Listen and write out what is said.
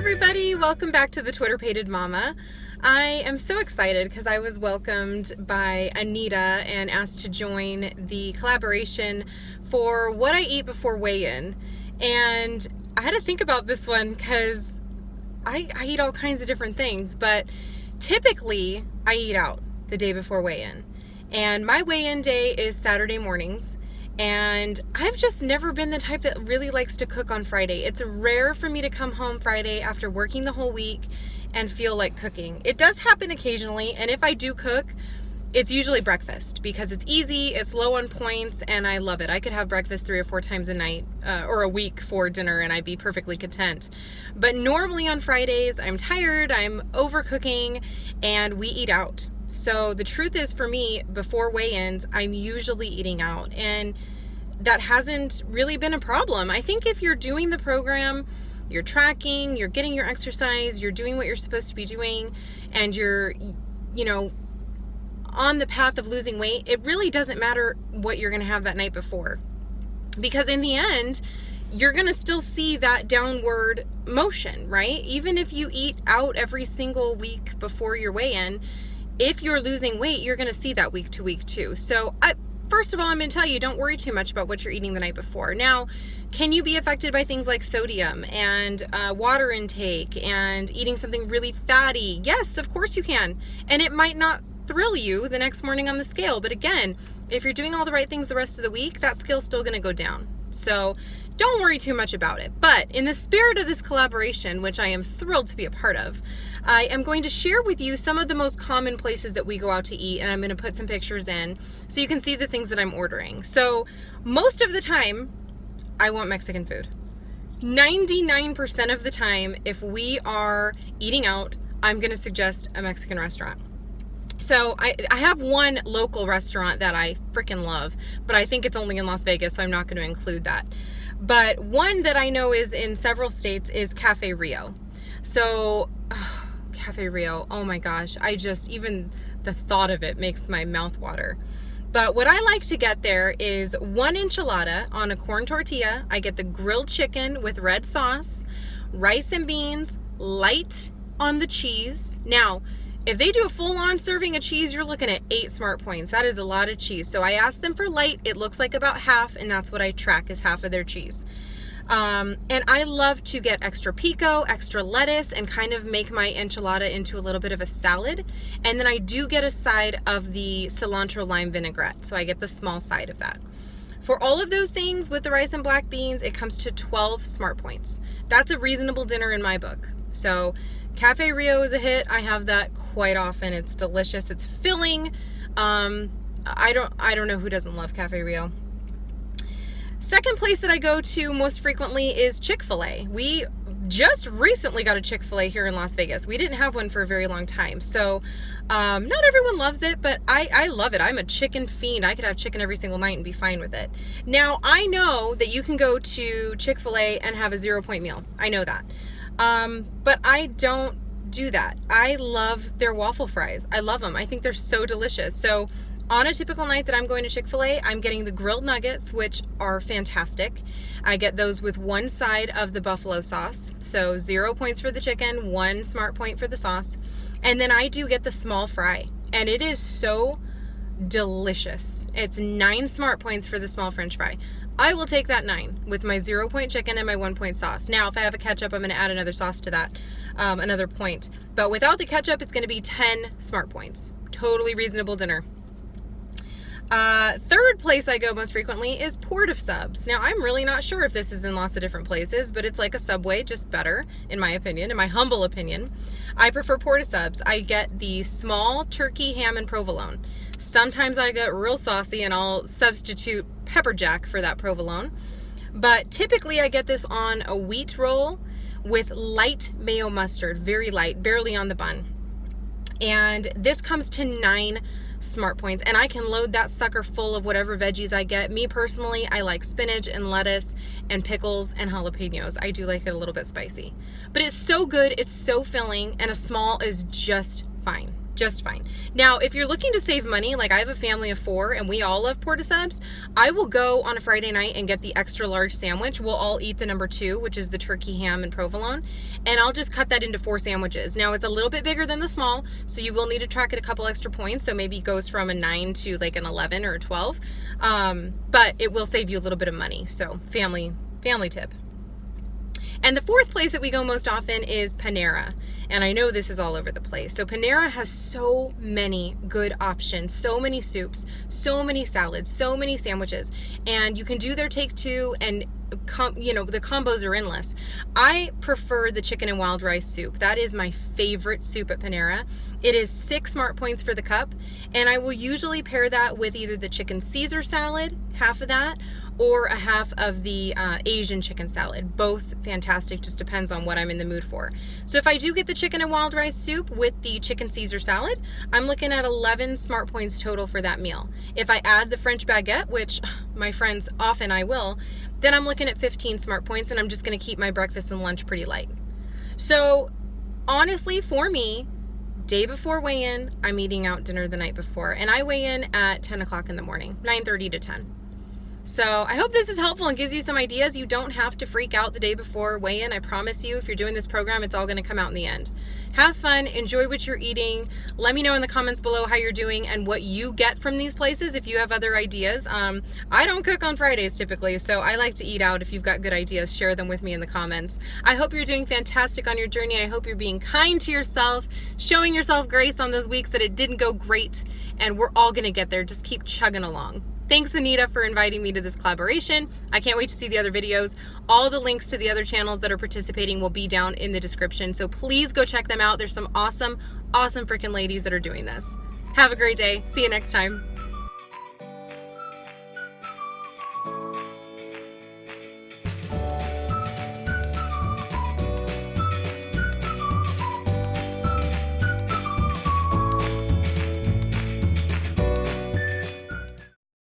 everybody, welcome back to the Twitter Pated Mama. I am so excited because I was welcomed by Anita and asked to join the collaboration for what I eat before weigh-in. And I had to think about this one because I eat all kinds of different things, but typically I eat out the day before weigh-in. And my weigh-in day is Saturday mornings. And I've just never been the type that really likes to cook on Friday. It's rare for me to come home Friday after working the whole week and feel like cooking. It does happen occasionally, and if I do cook, it's usually breakfast because it's easy, it's low on points, and I love it. I could have breakfast 3 or 4 times a night or a week for dinner, and I'd be perfectly content. But normally on Fridays, I'm tired, I'm overcooking, and we eat out. So the truth is, for me, before weigh-ins, I'm usually eating out, and that hasn't really been a problem. I think if you're doing the program, you're tracking, you're getting your exercise, you're doing what you're supposed to be doing, and you're, on the path of losing weight, it really doesn't matter what you're going to have that night before. Because in the end, you're going to still see that downward motion, right? Even if you eat out every single week before your weigh-in, if you're losing weight, you're going to see that week to week too. So first of all, I'm going to tell you, don't worry too much about what you're eating the night before. Now, can you be affected by things like sodium and water intake and eating something really fatty? Yes, of course you can. And it might not thrill you the next morning on the scale. But again, if you're doing all the right things the rest of the week, that scale's still going to go down. So don't worry too much about it. But in the spirit of this collaboration, which I am thrilled to be a part of, I am going to share with you some of the most common places that we go out to eat, and I'm going to put some pictures in so you can see the things that I'm ordering. So most of the time, I want Mexican food. 99% of the time, if we are eating out, I'm going to suggest a Mexican restaurant. So I have one local restaurant that I freaking love, but I think it's only in Las Vegas, so I'm not going to include that. But one that I know is in several states is Cafe Rio. So, Cafe Rio, oh my gosh, even the thought of it makes my mouth water. But what I like to get there is 1 enchilada on a corn tortilla. I get the grilled chicken with red sauce, rice and beans, light on the cheese. Now, if they do a full-on serving of cheese, you're looking at 8 smart points. That is a lot of cheese. So I asked them for light. It looks like about half, and that's what I track is half of their cheese. And I love to get extra pico, extra lettuce, and kind of make my enchilada into a little bit of a salad. And then I do get a side of the cilantro lime vinaigrette. So I get the small side of that. For all of those things with the rice and black beans, it comes to 12 smart points. That's a reasonable dinner in my book. So Cafe Rio is a hit. I have that quite often. It's delicious. It's filling. I don't know who doesn't love Cafe Rio. Second place that I go to most frequently is Chick-fil-A. We just recently got a Chick-fil-A here in Las Vegas. We didn't have one for a very long time. So not everyone loves it, but I love it. I'm a chicken fiend. I could have chicken every single night and be fine with it. Now, I know that you can go to Chick-fil-A and have a 0-point meal. I know that. But I don't do that. I love their waffle fries. I love them. I think they're so delicious. So on a typical night that I'm going to Chick-fil-A, I'm getting the grilled nuggets, which are fantastic. I get those with 1 side of the buffalo sauce. So 0 points for the chicken, 1 smart point for the sauce. And then I do get the small fry, and it is so delicious. It's 9 smart points for the small French fry. I will take that 9 with my 0-point chicken and my 1-point sauce. Now, if I have a ketchup, I'm going to add another sauce to that, another point. But without the ketchup, it's going to be 10 smart points. Totally reasonable dinner. Third place I go most frequently is Port of Subs. Now, I'm really not sure if this is in lots of different places, but it's like a Subway, just better, in my opinion, in my humble opinion. I prefer Port of Subs. I get the small turkey ham and provolone. Sometimes I get real saucy and I'll substitute pepper jack for that provolone. But typically I get this on a wheat roll with light mayo mustard, very light, barely on the bun. And this comes to 9 smart points, and I can load that sucker full of whatever veggies I get. Me personally, I like spinach and lettuce and pickles and jalapenos. I do like it a little bit spicy, but it's so good, it's so filling, and a small is just fine. Just fine. Now, if you're looking to save money, like I have a family of 4 and we all love Port of Subs, I will go on a Friday night and get the extra large sandwich. We'll all eat the number 2, which is the turkey, ham, and provolone, and I'll just cut that into 4 sandwiches. Now, it's a little bit bigger than the small, so you will need to track it a couple extra points, so maybe it goes from a 9 to like an 11 or a 12, but it will save you a little bit of money, so family tip. And the 4th place that we go most often is Panera. And I know this is all over the place. So Panera has so many good options, so many soups, so many salads, so many sandwiches. And you can do their take 2 and the combos are endless. I prefer the chicken and wild rice soup. That is my favorite soup at Panera. It is 6 smart points for the cup, and I will usually pair that with either the chicken Caesar salad, half of that, or a half of the Asian chicken salad. Both fantastic, just depends on what I'm in the mood for. So if I do get the chicken and wild rice soup with the chicken Caesar salad, I'm looking at 11 smart points total for that meal. If I add the French baguette, which my friends often I will, then I'm looking at 15 smart points, and I'm just gonna keep my breakfast and lunch pretty light. So honestly, for me, day before weigh-in, I'm eating out dinner the night before, and I weigh in at 10 o'clock in the morning, 9:30 to 10. So I hope this is helpful and gives you some ideas. You don't have to freak out the day before weigh-in. I promise you, if you're doing this program, it's all going to come out in the end. Have fun, enjoy what you're eating. Let me know in the comments below how you're doing and what you get from these places if you have other ideas. I don't cook on Fridays typically, so I like to eat out. If you've got good ideas, share them with me in the comments. I hope you're doing fantastic on your journey. I hope you're being kind to yourself, showing yourself grace on those weeks that it didn't go great, and we're all going to get there. Just keep chugging along. Thanks, Anita, for inviting me to this collaboration. I can't wait to see the other videos. All the links to the other channels that are participating will be down in the description, so please go check them out. There's some awesome freaking ladies that are doing this. Have a great day. See you next time.